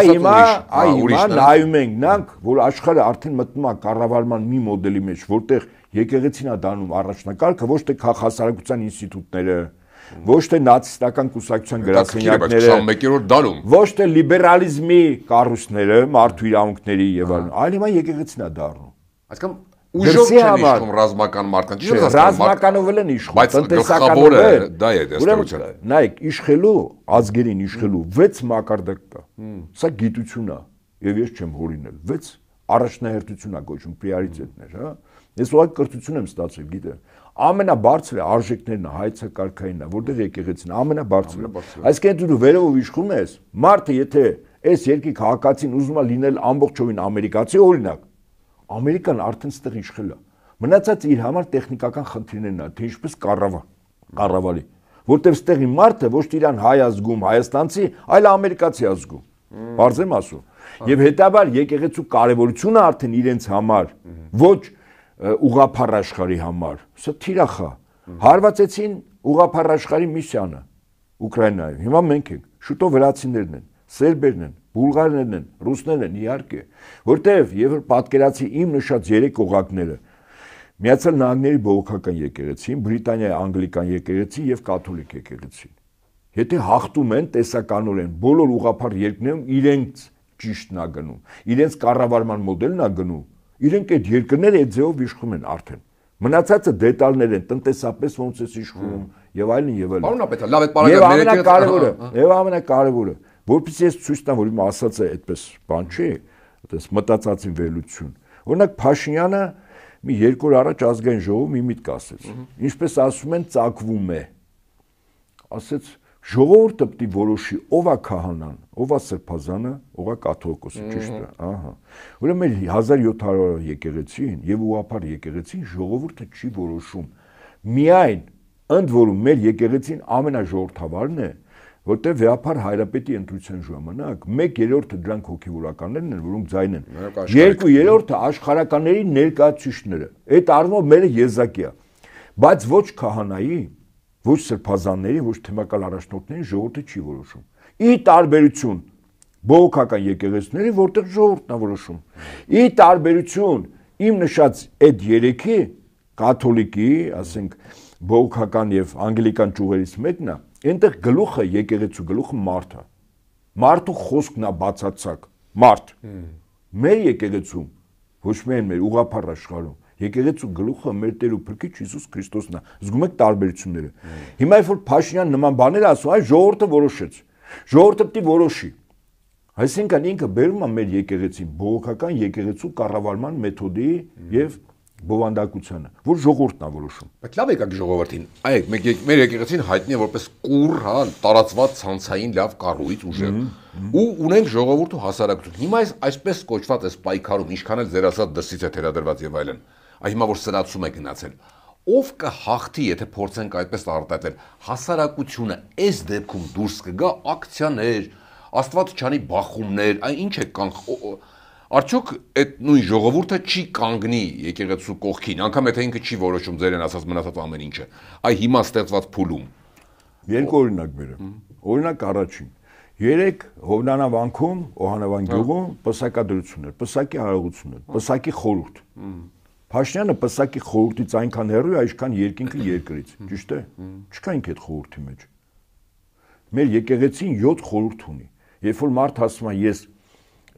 ուրիշ նայում ենք, նրանք, որ աշխարհը արդեն մտնում է կառավարման մի մոդելի մեջ, որտեղ եկեղեցին է դառնում առաջնակարգը, ոչ թե հասարակության ինստիտուտները, ոչ թե նացիստական կուսակցության գրասենյակները, 21-րդ դարում, ոչ թե լիբերալիզմի կառույցները, մարդու իրավունքների եւ այլն, այլ հիմա եկեղեցին է դառնում։ Այսինքն ուժով չեն իշխում ռազմական մարդկանց, չէ, ռազմականով են իշխում, բայց գլխավորը դա է դեստորությունը։ Նայեք, իշխելու ազգերին իշխելու 6 մակարդակ կա։ Սա գիտություն է։ եւ ես չեմ հորինել։ 6 առաջնահերթություն է կոչում պրիորիտետներ, հա։ Ես ուղղակի կրթություն եմ ստացել, գիտե։ Ամենաբարձրը արժեքներն է, հայցակարգայինն է, որտեղ եկեղեցին ամենաբարձրը։ Այսինքն դու վերևով իշխում ես, մարդը եթե այս երկի քաղաքացին ուզում է լինել ամբողջովին ամերիկացի, օրինակ, Ամերիկան արդեն ստեղ իշխել է։ Մնացած իր համար տեխնիկական խնդիրներն է, թե ինչպես կառավարի, որտեղ ստեղի մարդը ոչ թե իրան հայ ազգում, հայաստանցի, այլ ամերիկացի ազգում։ Բարձ եմ ասում։ Եվ հետաբար եկեղեցու կարևորությունը արդեն իրենց համար, ոչ ուղղափառ աշխարհի համար, սա թիրախ է։ Հարվածեցին ուղղափառ աշխարհի միսիանը Ուկրաինայում։ Հիմա մենք ենք, շուտով վրացիներն են, սերբերն են, բուլղարներն են, ռուսներն են, իհարկե, որտեղ եւ պատկերացի իմ նշած 3 օղակները Միացյալ Նահանգների բողոքական եկեղեցին, Բրիտանիայի անգլիկան եկեղեցին եւ կաթոլիկ եկեղեցին։ Եթե հաղթում են տեսականորեն բոլոր ուղղափառ երկրներում իրենց ճիշտն է գնում, իրենց կառավարման մոդելն է գնում, իրենք այդ երկրները այդ ձևով իշխում են արդեն։ Մնացածը դետալներ են, տնտեսապես ոնց է իշխում եւ այլն եւ այլն։ Պարոն Ապետյան, լավ այդ պարագայում եւ ամենակարևորը, որովհետեւ ես ցույց տամ, որ իմ ասածը այդպես բան չի, այդպես մտածածին վերլուծություն։ Օրինակ Փաշինյանը մի 2 օր առաջ ազգային ժողովում մի միտք ասեց։ Ինչպես ասում են, ծակվում է։ Ասեց ժողովուրդը պետք է որոշի ով է քահանան, ով է սրբազանը, ով է կաթողիկոսը, ճիշտ է, ահա։ Ուրեմն 1700 եկեղեցին եւ ուղղափառ եկեղեցին ժողովուրդը չի որոշում։ Միայն ընդ որում մեր եկեղեցին ամենաժողովրդավարն է, որտեղ վեհապար հայրապետի ընտրության ժամանակ 1/3-ը դրանք հոգևորականներն են, որոնք ձայն են։ 2/3-ը աշխարհականների ներկայացուցիչները։ Այդ առումով մերը եզակի է։ Բայց ոչ քահանայի, ոչ սրբազանների, ոչ թեմակալ առաջնորդների ժողովուրդը չի որոշում։ Ի տարբերություն բողոքական եկեղեցիների, որտեղ ժողովուրդն է որոշում։ Ի տարբերություն իմ նշած այդ 3-ի կաթոլիկի, ասենք բողոքական եւ անգլիկան ճյուղերից մեկն է, այնտեղ գլուխը եկեղեցու գլուխը մարդը։ Մարդու խոսքն է բացարձակ, մարդ։ Մեր եկեղեցում, ոչ միայն մեր ուղղափառ աշխարհում, եկեղեցու գլուխը մեր Տեր ու Փրկիչ Հիսուս Քրիստոսն է։ Զգում եք տարբերությունները։ Հիմա երբ որ Փաշինյան նման բաներ ասում, այ ժողովուրդը որոշեց։ Ժողովուրդը պետք է որոշի։ Այսինքն ինքը բերում է մեր եկեղեցին բողոքական եկեղեցու կառավարման մեթոդի եւ բովանդակությանը, որ ժողովուրդն է որոշում։ Բայց լավ եկաք ժողովրդին։ Այ մեր եկեղեցին հայտնի է որպես կուռ, հա, տարածված ցանցային լավ կառույց ուժեղ։ Ու ունենք ժողովուրդ ու հասարակություն։ Հիմա այսպես կոչված այս պայքարում ինչքան էլ ձեր ասած դրսից է թերադրված եւ այլն։ Այ հիմա որ սրացում է գնացել։ Ով կհաղթի, եթե փորձենք այդպես արտահայտել, հասարակությունը այս դեպքում դուրս կգա ակցիաներ, Աստված չանի բախումներ, այ ինչ է Արդյոք այդ նույն ժողովուրդը չի կանգնի եկեղեցու կողքին, անգամ եթե ինքը չի որոշում ձեր են ասած մնացած ամեն ինչը, այ հիմա ստեղծված փուլում։ Երկու օրինակ բերեմ։ Օրինակ առաջին։ 3 Հովնանավանքում, Օհանավան գյուղում պսակադրություններ, պսակի հարողություններ, պսակի խորհուրդ։ Փաշինյանը պսակի խորհրդից այնքան հեռու է, այսքան երկինքը երկրից, ճիշտ է։ Չկա ինքը այդ խորհրդի մեջ։ Մեր եկեղեցին 7 խորհուրդ ունի։ Երբ որ մարդ ասում է ես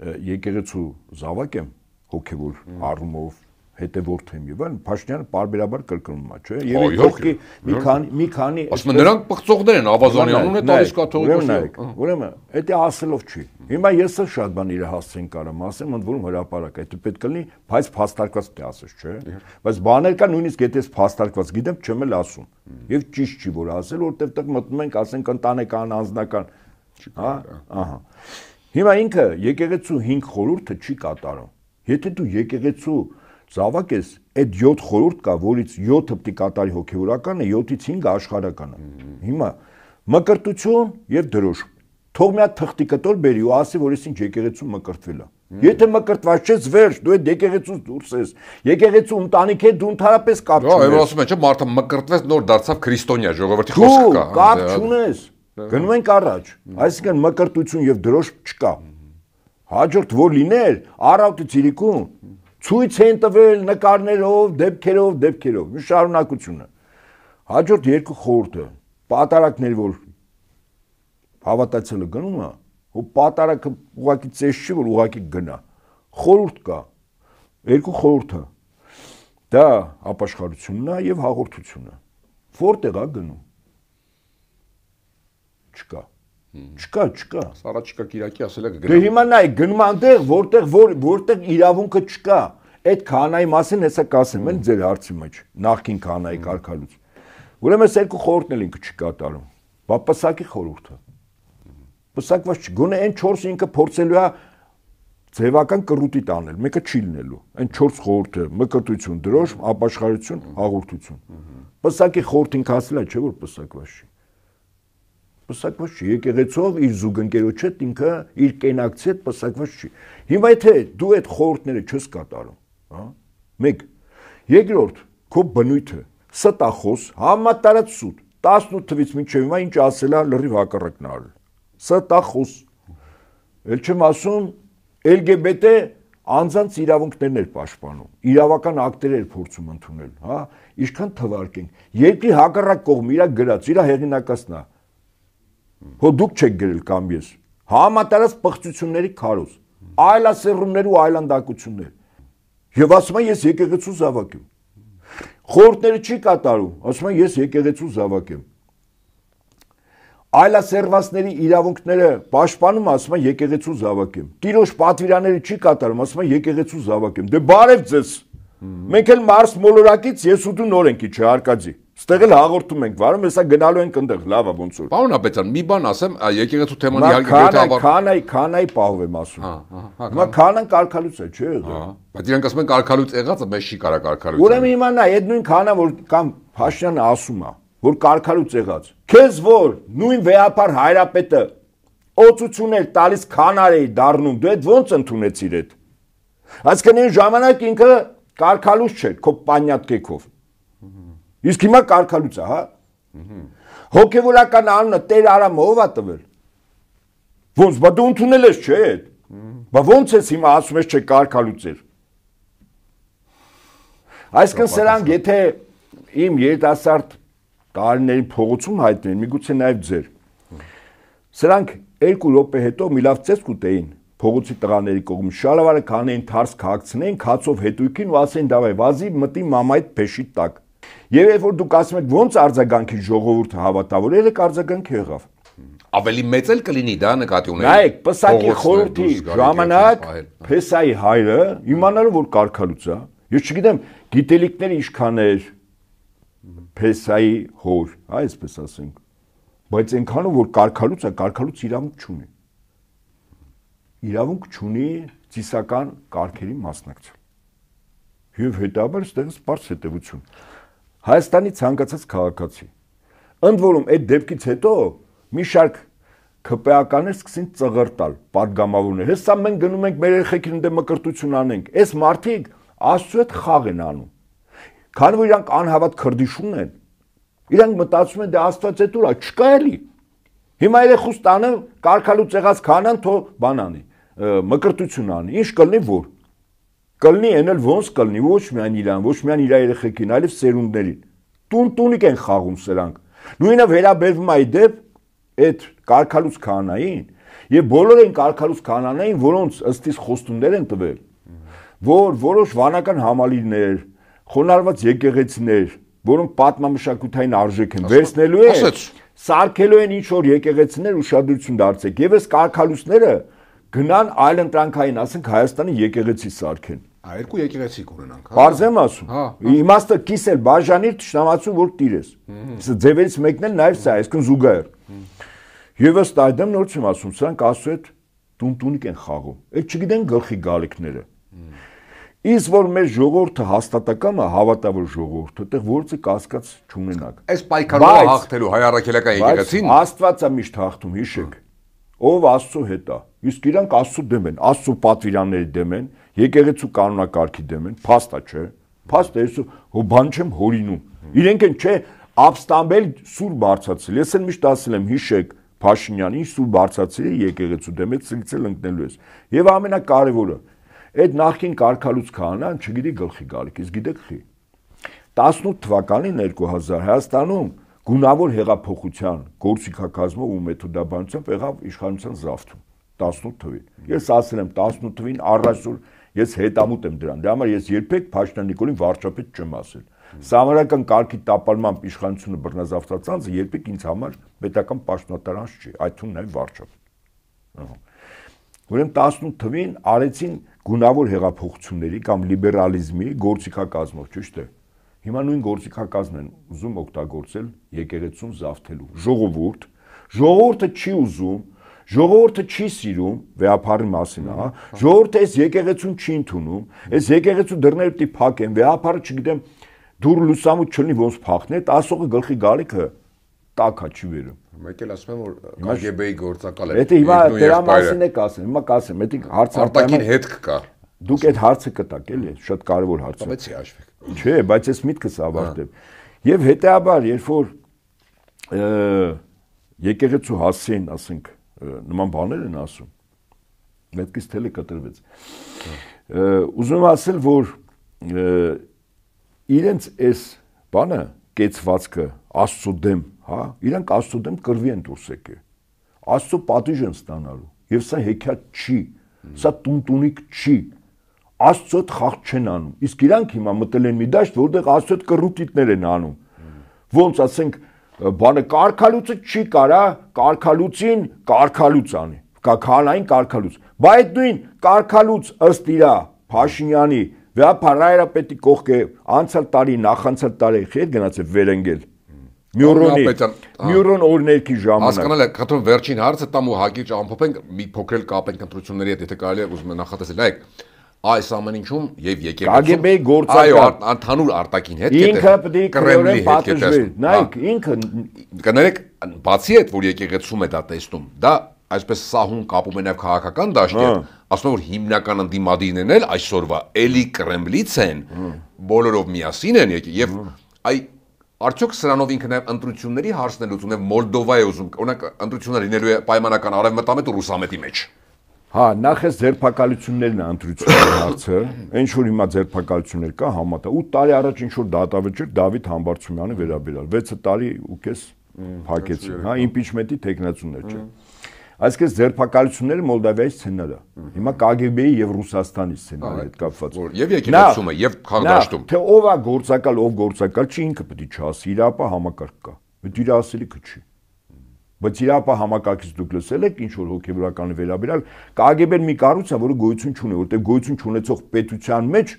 եկեղեցու զավակ եմ հոգևոր առումով հետևորդ եմ եւ այլն Փաշինյանը պարբերաբար կրկնում է, չէ՞։ Եվ կողքի մի քանի ասում են նրանք պղծողներ են, Ավազանյանուն է տալիս կաթողիկոսը։ Ուրեմն, դա ասելով չի։ Հիմա ես էլ շատ բան իր հասցեն կարամ ասեմ, ընդ որում հրապարակ է, դա պետք է լինի, բայց փաստարկված պետք է ասես, չէ՞։ Բայց բաներ կա նույնիսկ եթե փաստարկված գիտեմ, չեմ էլ ասում։ Եվ ճիշտ չի որ ասել, որտեղ տեղ մտնում ենք, ասենք ընտանեկան, անձնական, հա, ահա։ Հիմա ինքը եկեղեցու 5 խորհուրդը չի կատարում։ Եթե դու եկեղեցու զավակ ես, այդ 7 խորհուրդ կա, որից 7-ը պետք է կատարի հոգևորականը, 7-ից 5-ը աշխարհականը։ Հիմա մկրտություն եւ դրոշ։ Թող մի հատ թղթի կտոր բերի ու ասի, որ ես ինչ եկեղեցու մկրտվել է։ Եթե մկրտված չես, վերջ, դու այդ եկեղեցուց դուրս ես։ Եկեղեցու ընտանիք է, դու ընդհանրապես կապ չունես։ Այո, ասում են, չէ, մարդը մկրտվեց, նոր դարձավ քրիստոնյա, ժողովրդի խոսքը կա։ Կապ չունես։ Գնում ենք առաջ, այսինքն մկրտություն եւ դրոշ չկա։ Հաջորդ որ լիներ, առավոտի ցիրիկուն ցույց են տվել նկարներով, դեպքերով, մի շարունակությունը։ Հաջորդ 2 խորհուրդը, պատարակներ որ հավատացյալը գնում է, ու պատարակը ուղակի ծես չի, որ ուղակի գնա։ Խորհուրդ կա, 2 խորհուրդը։ Դա ապաշխարությունն է եւ հաղորդությունը։ Որտեղ է գնում։ Չկա։ Չկա։ Առաջիկա Կիրակի ասել է Դե կգնամ։ հիմա նայ գնում անտեղ, որտեղ իրավունքը չկա։ Այդ քահանայի մասին հեսա կասեմ, են ձեր հարցի մեջ, նախքին քահանայի կարգալուց։ Ուրեմն այս երկու խորհուրդն էլ ինքը չկատարում։ Բա պսակի խորհուրդը։ Պսակված չի, գոնե այն 4-ը ինքը փորձելու է ձևական կռուտի տանել, մեկը չի լինելու։ Այն 4 խորհուրդը՝ մկրտություն, դրոշմ, ապաշխարություն, հաղորդություն։ Պսակի խորհուրդը ինքը ասել է, չէ՞ որ պսակված չի։ Պսակված չի, եկեղեցով իր զուգընկերոջ հետ ինքը իր կենակցի հետ պսակված չի։ Հիմա եթե դու այդ խորհուրդները չես կատարում, հա? 1. Երկրորդ, քո բնույթը ստախոս, համատարած սուտ, 18 թվից մինչև հիմա ինչ ասել է լրիվ հակառակն արել։ Ստախոս։ Էլ չեմ ասում LGBT անձանց իրավունքներն էր պաշտպանում, իրավական ակտեր էր փորձում ընդունել, հա? Ինչքան թվարկենք։ Երկրի հակառակ կողմ իրա գրած, իրա հեղինակացնա։ Հո դուք չեք գրել կամ ես։ Համատարած պղծությունների քարոզ, այլասերումներ ու այլանդակություններ։ Եվ ասում եմ ես եկեղեցու զավակ եմ։ Խորհուրդները չի կատարում, ասում եմ ես եկեղեցու զավակ եմ։ Այլասերվածների իրավունքները պաշտպանում, ասում եմ եկեղեցու զավակ եմ։ Տիրոջ պատվիրանները չի կատարում, ասում եմ եկեղեցու զավակ եմ։ Դե բարև ձեզ։ Մենք էլ Մարս մոլորակից ես ու դու նոր ենք իջի Արկադի։ Ստեղ էլ հաղորդում ենք վարում, հեսա գնալու ենք այնտեղ, լավ է ոնց որ։ Պարոն Ապետյան, մի բան ասեմ, եկեղեցու թեման իհարկե քանայի պահվեմ ասում։ Հիմա քանան կարգալուց է, չէ՞ եղել։ Բայց իրանք ասում են կարգալուց եղածը մեզ չի կարա կարգալուց։ Ուրեմն հիմա նա այդ նույն քանա որ կամ Փաշինյանը ասում է, որ կարգալուց եղած։ Քեզ որ նույն վեհապար հայրապետը օծություններ տալիս քանար էի դառնում, դու այդ ոնց ընդունեցիր այդ։ Այսինքն այն ժամանակ ինքը կարգալուց չէր, քո պանյատկեքով։ Իսկ հիմա կարգալուց է, հա։ Հոգևորական անունը Տեր Արամը ով է տվել։ Ոնց, բա դու ընդունել ես, չէ՞։ Բա ոնց ես հիմա ասում ես չէ կարգալուց էր։ Այսինքն սրանք եթե իմ երիտասարդ տարիների փողոցում հայտնեն, միգուցե նաև ձեր։ Սրանք 2 րոպե հետո մի լավ ծես կուտեին փողոցի տղաների կողմից, շալավարը կանեին թարս քաղցնեին, քացով հետույքին ու ասեին դավայ վազի մտի մամայդ փեշի տակ։ Եվ երբ որ դուք ասում եք ոնց արձագանքի ժողովուրդը հավատավոր էր, արձագանք եղավ։ Ավելի մեծ էլ կլինի դա նկատի ունենալը։ Նայեք, պսակի խորհրդի ժամանակ Փեսայի հայրը իմանալով որ կարգալուց է, ես չգիտեմ գիտելիքները ինչքան էր Փեսայի հոր, այսպես ասենք, բայց այնքանով որ կարգալուց է, կարգալուց իրավունք չունի։ Իրավունք չունի ծիսական կարգերի մասնակցել։ Եվ հետաբար ստեղից բարձ հետևություն։ Հայաստանի ցանկացած քաղաքացի։ Ընդ որում այդ դեպքից հետո մի շարք ԿՊԱ-ականներ սկսին ծղրտալ, падգամավորներ։ Հեսա մենք գնում ենք մեր երեխեքին դե մկրտություն անենք։ Այս մարդիկ Աստծո հետ խաղ են անում։ Քանի որ իրանք անհավատ քրդիշուն են, իրանք մտածում են դե Աստված է դուր, չկա էլի։ Հիմա երեխուս տանը կարգալուց եղած քանան թո բան անի, մկրտություն անի։ Ինչ կլինի որ կլինի այն էլ ոնց կլինի, ոչ միայն իրան, ոչ միայն իր երեխեքին, այլև սերունդներին։ Տուն-տունիկ են խաղում սրանք։ Նույնը վերաբերվում է իդեպ այդ կարգալուց քահանային, եւ բոլոր այն կարգալուց քահանաներին, որոնց ըստիս խոստումներ են տվել, որ որոշ վանական համալիրներ, խոնարհված եկեղեցիներ, որոնք պատմամշակութային արժեք են, վերցնելու են, սարքելու են ինչ որ եկեղեցիներ ուշադրություն դարձեք, եւ այս կարգալուցները գնան այլընտրանքային, ասենք Հայաստանի եկեղեցի սարքեն։ Երկու եկեղեցի կունենանք, հա։ Բարձեմ ասում։ Իմաստը կիսել բաժանիր ճշտամացու որ տիրես։ Ձևերից մեկն էլ նաև սա, այսքան զուգահեռ։ Եվ ըստ այդմ նորից եմ ասում, սրանք Աստծո հետ տուն-տունիկ են խաղում։ Այդ չգիտեն գլխի գալիքները։ Իսկ որ մեր ժողովուրդը հաստատակամը հավատավոր ժողովուրդ, այդտեղ որցը կասկած չունենակ։ Այս պայքարը հաղթելու հայ առաքելական եկեղեցին Աստվածա միշտ հաղթում, հիշեք։ Ով Աստծո հետ է։ Իսկ իրանք Աստծո դեմ են, Աստծո պատվիրանների դեմ են, եկեղեցու կանոնակարգի դեմ են, փաստա չէ։ Փաստը էս հո բան չեմ հորինում։ Իրենք են չէ ապստամբել սուր բարձացել։ Ես էլ միշտ ասել եմ, հիշեք Փաշինյանին սուր բարձացել է եկեղեցու դեմ է ցնցել ընկնելու ես։ Եվ ամենակարևորը այդ նախքին կարգալուց քահանան չգիտի գլխի գալիք, իսկ գիտեք խի։ 18 թվականին 2000 Հայաստանում գունավոր հեղափոխության գործիքակազմով ու մեթոդաբանությամբ եղավ իշխանության զավթում 18 թվին։ Ես ասել եմ 18 թվին առայժմ ես հետամուտ եմ դրան։ Դրա համար ես երբեք Փաշինյան Նիկոլին վարչապետ չեմ ասել։ Սահմանական կարգի տապալմամբ իշխանությունը բռնազավթացածը երբեք ինձ համար պետական պաշտոնատարանց չի, այդ թվում նաև վարչապետ։ Ուրեմն 18 թվին արեցին գունավոր հեղափոխությունների կամ լիբերալիզմի գործիքակազմով, ճիշտ է։ Հիմա նույն գործիքակազմն են ուզում օգտագործել եկեղեցուն զավթելու։ Ժողովուրդը չի ուզում, ժողովուրդը չի սիրում վեհապարի մասին, հա։ Ժողովուրդը այս եկեղեցուն չի ընդունում, այս եկեղեցու դռները պիտի փակեն, վեհապարը չգիտեմ դուր լուսամուտ չլինի ոնց փախնի, ասողը գլխի գալիքը տակա չի վերում։ Մեկ էլ ասում եմ որ KGB-ի գործակալ է։ Եթե հիմա դրա մասին եք ասում, հիմա կասեմ, դա արտաքին հետք կա։ Դուք այդ հարցը կտաք, էլի, շատ կարևոր հարց է։ Բայց հաշվեք։ Չէ, բայց ես միտքս ավարտեմ։ Եվ հետեաբար, երբ որ եկեղեցու հասցեին, ասենք, նման բաներ են ասում, մետքից թելը կտրվեց։ Ուզում ասել, որ իրենց այս բանը, կեցվածքը, Աստծո դեմ, հա, իրանք Աստծո դեմ կռվի են դուրս եկել։ Աստծո պատիժ են ստանալու, եւ սա հեքիաթ չի, սա տունտունիկ չի։ Աստծո հետ խաղ չեն անում։ Իսկ իրանք հիմա մտել են մի դաշտ, որտեղ Աստծո հետ կռուտիտներ են անում։ Ոնց ասենք, բանը կարգալուծը չի կարա, կարգալուծին կարգալուծ անի, քանային կարգալուծ։ Բայց այդ նույն կարգալուծ ըստ իրա Փաշինյանի վեհապարայրապետի կողքը անցյալ տարի, նախանցյալ տարի հետ գնացել վերընկել։ Մյուրոն օրներքի ժամանակ։ Հասկանալ եք, խնդրում վերջին հարցը տամ ու հակի ճամփոփենք, մի փոքր կապենք ընտրությունների հետ, եթե կարելի է ուզում եմ նախատեսել, այք այս ամեն ինչում եւ եկեղեցում KGB-ի գործակալ այո, ընդհանուր արտաքին հետ ինքը պետք է Կրեմլի հետ կետեսնի։ Նայեք, ինքը կներեք, բացի այդ, որ եկեղեցում է դա տեսնում, դա այսպես սահուն կապում է նաեւ քաղաքական դաշտը, ասում որ հիմնական ընդդիմադիրներն էլ այսօրվա էլի Կրեմլից են, բոլորով միասին են եկել եւ այ արդյոք սրանով ինքը նաեւ ընտրությունների հարցն է լուծում, եւ Մոլդովա է ուզում, օրինակ ընտրությունները լինելու է պայմանական արևմտամետ ու ռուսամետի մեջ։ Հա, նախ էս ձերբակալություններն է ընտրությունների հարցը, ինչ որ հիմա ձերբակալություններ կա համատա 8 տարի առաջ ինչ որ դատավճիռ Դավիթ Համբարձումյանը վերաբերալ 6 տարի ու կես փակեցին, հա, իմպիչմենտի տեխնացուներ չէ։ Այսինքն ձերբակալությունները Մոլդովայից սցենար է։ Հիմա KGB-ի եւ Ռուսաստանի սցենարի հետ կապված։ Եվ եկեղեցում է, եւ քաղաքաշտում։ Թե ով է գործակալ, ով գործակալ չի, ինքը պետք է չասի, իրապա համակարգ կա։ Բայց իր ասելիքը չի։ Բայց իրապա համակարգից դուք լսել եք ինչ որ հոգեվորականի վերաբերյալ KGB-ն մի կառույց է, որը գոյություն չունի, որտեղ գոյություն չունեցող պետության մեջ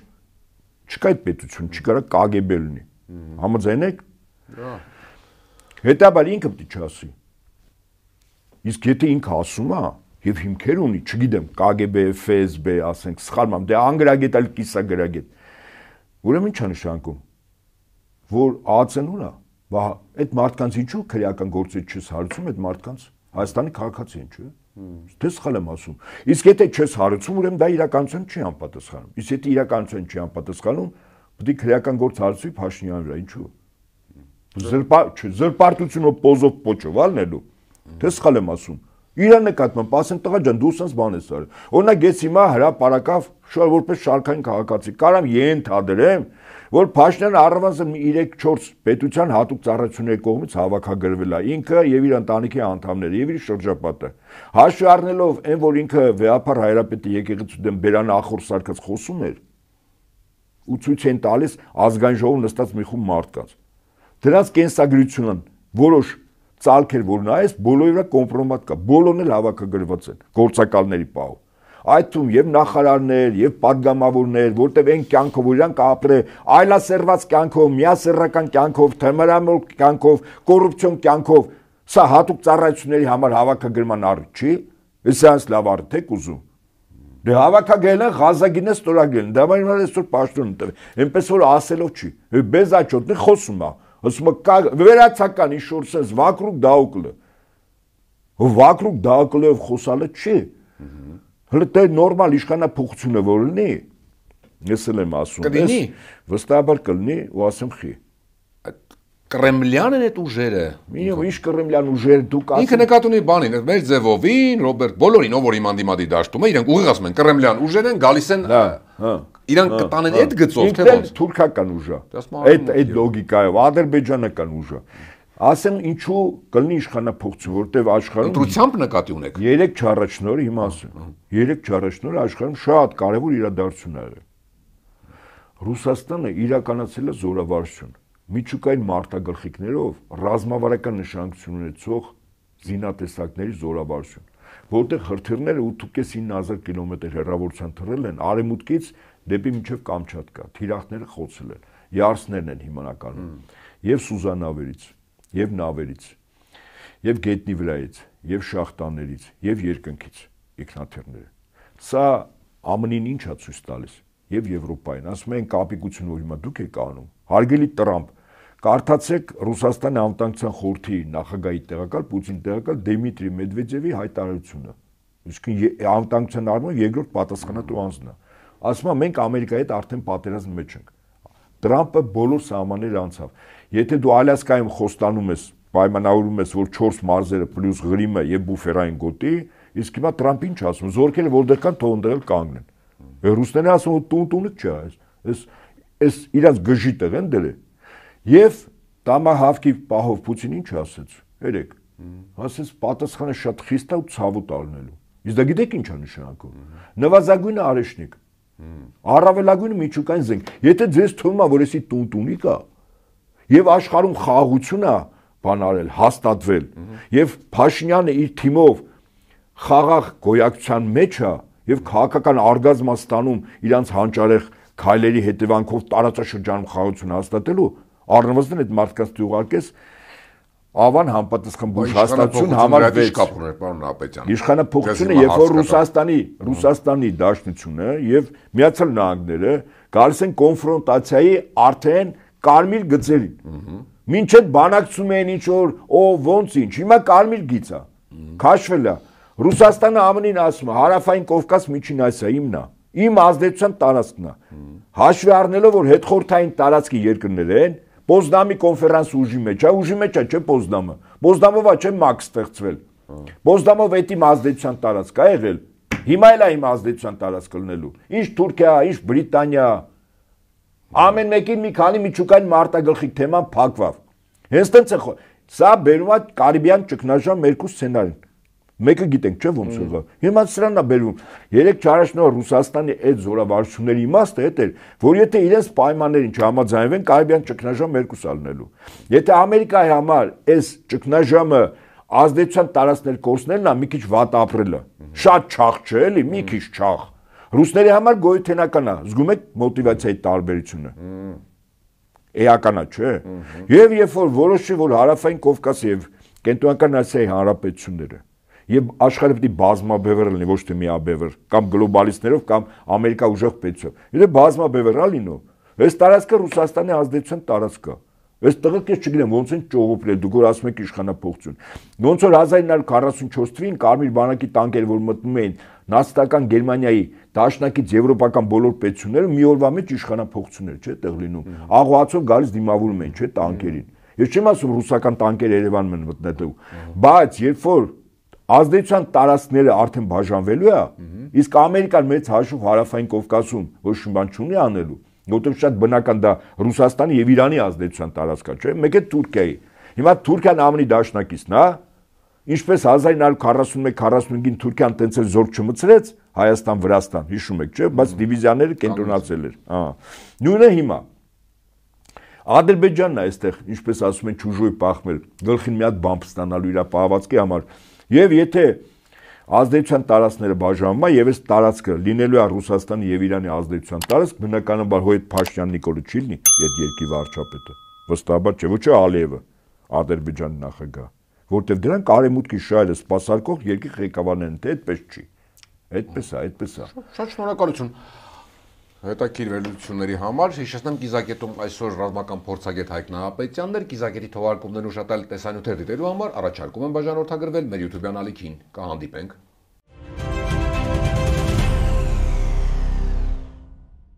չկա այդ պետություն, չի կարա KGB լինի։ Համաձայն եք։ Հետաբար ինքը պետք է չասի։ Իսկ եթե ինքը ասում է եւ հիմքեր ունի, չգիտեմ, KGB, FSB, ասենք, սխալմամ, դե անգրագետ այլ կիսագրագետ։ Ուրեմն ի՞նչ է նշանակում, որ ԱԱՑ-ն ուր է։ Բա այդ մարդկանց ինչու քրեական գործեր չես հարցում այդ մարդկանց Հայաստանի քաղաքացի են, չէ՞։ Դե սխալ եմ ասում։ Իսկ եթե չես հարցում, ուրեմն դա իրականություն չի անպատասխանում։ Իսկ եթե իրականություն չի անպատասխանում, պետք է քրեական գործ հարցվի Փաշինյանի վրա, ինչու։ Զրպարտությունով պոզով պոչով ալնելու։ Դե սխալ եմ ասում։ Իրա նկատմամբ ասեն տղա ջան, դու սենց բան ես արել։ Օրինակ ես հիմա հրապարակավ շուտ որպես շարքային քաղաքացի կարամ ենթադրեմ, որ Փաշինյանը առնվազն 3-4 պետության հատուկ ծառայությունների կողմից հավաքագրվել է ինքը եւ իր ընտանիքի անդամները եւ իր շրջապատը։ Հաշվի առնելով այն, որ ինքը վեհապար հայրապետի եկեղեցու դեմ բերանախոր սարքած խոսում էր ու ցույց են տալիս ազգային ժողովում նստած մի խումբ մարդկանց։ Դրանց կենսագրությունն որոշ ծալքեր որ նայես բոլորի վրա կոմպրոմատ կա, բոլորն էլ հավաքագրված են գործակալների պահով։ Այդ թվում եւ նախարարներ, եւ падգամավորներ, որտեղ այն կյանքով որ իրանք ապրել, այլասերված կյանքով, միասեռական կյանքով, թմրամոլ կյանքով, կոռուպցիոն կյանքով, սա հատուկ ծառայությունների համար հավաքագրման առիթ չի։ Իսանց լավ առիթ եք ուզում։ Դե հավաքագրելը Ղազագինը ստորագրելն, դա մայր այսօր պաշտոն ընտրել։ Այնպես որ ասելով չի։ Բեզաչոտնի խոսում է։ Ասում է վերացական ինչ-որ sense վակրուկ դաուկլը։ Վակրուկ դաուկլով խոսալը չի։ Հələ դե նորմալ իշխանապողությունը որ լինի, ես էլ եմ ասում։ Կլինի։ Վստահաբար կլինի ու ասեմ խի։ Կրեմլյանն այդ ուժերը։ Ինչ կրեմլյան ուժեր դուք ասում։ Ինքը նկատի ունի բանին, մեր ձևովին, Ռոբերտ բոլորին, ով որ իմ անդիմադի դաշտում է, իրենք ուղիղ ասում են կրեմլյան ուժեր են, գալիս են։ Հա։ Իրանք կտանեն այդ գծով, թե ոնց։ Թուրքական ուժը։ Այդ լոգիկայով, ադրբեջանական ուժը։ Ասեմ ինչու կլինի իշխանապողություն, որտեվ աշխարհում ընտրությամբ նկատի ունեք։ 3 չառաջնորը հիմա ասեմ։ 3 չառաջնորը աշխարհում շատ կարևոր իրադարձություններ են։ Ռուսաստանը իրականացել է զորավարժություն, միջուկային մարտագլխիկներով ռազմավարական նշանակություն ունեցող զինատեսակների զորավարժություն, որտեղ հրթիռները 8.500 կիլոմետր հեռավորության թռել են արևմուտքից դեպի մինչև Կամչատկա, թիրախները խոցել են, յարսներն են հիմնականում, եւ Սուզանավերից, եւ նավերից, եւ գետնի վրայից, եւ շախտաներից, եւ երկնքից ինքնաթիռները։ Սա ԱՄՆ-ին ինչ է ցույց տալիս եւ Եվրոպային, ասում են կապիկություն, որ հիմա դուք եք անում։ Հարգելի Տրամփ, կարդացեք Ռուսաստանի անվտանգության խորհրդի նախագահի տեղակալ Պուտինի տեղակալ Դմիտրի Մեդվեդևի հայտարարությունը։ Իսկ անվտանգության առումով երկրորդ պատասխանատու անձն է։ Ասում է մենք Ամերիկայի հետ արդեն պատերազմի մեջ ենք։ Տրամփը բոլոր սահմանները անցավ։ Եթե դու Ալյասկայում խոստանում ես, պայմանավորում ես, որ 4 մարզերը պլյուս Ղրիմը եւ բուֆերային գոտի, իսկ հիմա Տրամփը ինչ ասում, զորքերը որտեղ կան, թող ընդեղ կանգնեն։ Ռուսները ասում են տուն-տունը չէ, այս իրաց գժի տեղ են դրել։ Եվ տամահավքի պահով Պուտինին ինչ ասեց։ Երեք։ Ասեց պատասխանը շատ խիստ է ու ցավոտ ալնելու։ Իսկ դա գիտեք ինչ է նշանակում։ Նվազագույնը արեշնիկ։ Առավելագույնը միջուկային զենք։ Եթե ձեզ թվում է, որ էսի տուն-տունի կա, եւ աշխարհում խաղաղություն է բանարել, հաստատվել, եւ Փաշինյանը իր թիմով խաղաղ գոյակցության մեջ է եւ քաղաքական արգազմ է ստանում իրանց հանճարեղ քայլերի հետևանքով տարածաշրջանում խաղաղություն հաստատելու, առնվազն այդ մարդկանց դուղարկես Ավան համապատասխան բուժ հաստատություն համար 6 կապ ուներ պարոն Ապետյան։ Իշխանափոխությունը, երբ որ Ռուսաստանի Դաշնությունը եւ Միացյալ Նահանգները գալիս են կոնֆրոնտացիայի արդեն կարմիր գծերին։ Մինչեւ բանակցում են ինչ որ ոնց ինչ, հիմա կարմիր գիծ է։ Քաշվել է։ Ռուսաստանը ԱՄՆ-ին ասում է Հարավային Կովկաս Միջին Ասիա իմն է։ Իմ ազդեցության տարածքն է։ Հաշվի առնելով որ հետխորհրդային տարածքի երկրներ են, Պոզդամի կոնֆերանսը ուժի մեջ է, չէ Պոզդամը։ Պոզդամով է չէ ՄԱԿ ստեղծվել։ Պոզդամով էդ իմ ազդեցության տարածք է եղել։ Հիմա էլ է իմ ազդեցության տարածք լինելու։ Ինչ Թուրքիա, ինչ Բրիտանիա։ Ամեն մեկին մի քանի միջուկային մարտագլխիկ թեման փակվավ։ Հենց տենց է սա բերում է Կարիբյան ճգնաժամ 2 սցենարին։ Մեկը գիտենք, չէ՞ ոնց եղավ։ Հիմա սրանն է բերվում։ 3 չարաշնորհ Ռուսաստանի այդ զորավարժությունների իմաստը այդ էր, որ եթե իրենց պայմաններին չհամաձայնվեն, Կարիբյան ճգնաժամ 2 ալնելու։ Եթե Ամերիկայի համար այս ճգնաժամը ազդեցության տարածքներ կորցնելն է, մի քիչ վատ ապրելը։ Շատ չաղ չէ, էլի, մի քիչ չաղ։ Ռուսների համար գոյութենական է, զգում եք մոտիվացիայի տարբերությունը։ Էական է, չէ։ Եվ երբ որ որոշի, որ Հարավային Կովկասի եւ Կենտրոնական Ասիայի հանրապետությունները եւ աշխարհը պիտի բազմաբևեռ լինի, ոչ թե միաբևեռ, կամ գլոբալիստներով, կամ Ամերիկա ուժեղ պետությամբ։ Եթե բազմաբևեռ է լինում, այս տարածքը Ռուսաստանի ազդեցության տարածք է։ Այս տղեկ ես չգիտեմ ոնց են ճողոպրել, դուք որ ասում եք իշխանափոխություն։ Ոնց որ 1944 թվականին Կարմիր բանակի տանկերը որ մտնում էին նացիստական Գերմանիայի դաշնակից եվրոպական բոլոր պետությունները մի օրվա մեջ իշխանափոխություններ, չէ՞, տեղ լինում։ Աղոացով գալիս դիմավորում են, չէ՞, տանկերին։ Ես չեմ ասում ռուսական տանկերը Երևանում են մտնելու, բայց երբ որ ազդեցության տարածքները արդեն բաժանվելու է, իսկ Ամերիկան մեծ հաշվով Հարավային Կովկասում ոչ մի բան չունի անելու, որտեղ շատ բնական դա Ռուսաստանի եւ Իրանի ազդեցության տարածք է, չէ՞, մեկ է Թուրքիայի։ Հիմա Թուրքիան ԱՄՆ-ի դաշնակիցն է, ինչպես 1941-45-ին Թուրքիան տենց էլ զորք չմցրեց Հայաստան-Վրաստան, հիշում եք, չէ՞, բայց դիվիզիաները կենտրոնացել էր, Նույնը հիմա Ադրբեջանն է այստեղ, ինչպես ասում են, ճուժոյ պախմել, գլխին մի հատ բամբ ստանալու իր պահվածքի համար։ Եվ եթե ազդեցության տարածքները բաժանվում են եւ այս տարածքը լինելու է Ռուսաստանի եւ Իրանի ազդեցության տարածք, բնականաբար հո այդ Փաշինյան Նիկոլը չի լինի, այդ երկրի վարչապետը։ Վստահաբար չէ, ոչ Ալիևը, Ադրբեջանի նախագահ, որտեվ դրանք արևմուտքի շահերը սպասարկող երկրի ղեկավարներն են, թե այդպես չի։ Այդպես է։ Շատ շնորհակալություն հետաքրքիր վերլուծությունների համար։ Հիշեցնեմ կիզակետում այսօր ռազմական փորձագետ Հայկ Նահապետյանն էր, կիզակետի թողարկումներն ու շատ այլ տեսանյութեր դիտելու համար առաջարկում եմ բաժանորդագրվել մեր YouTube ալիքին։ Կհանդիպենք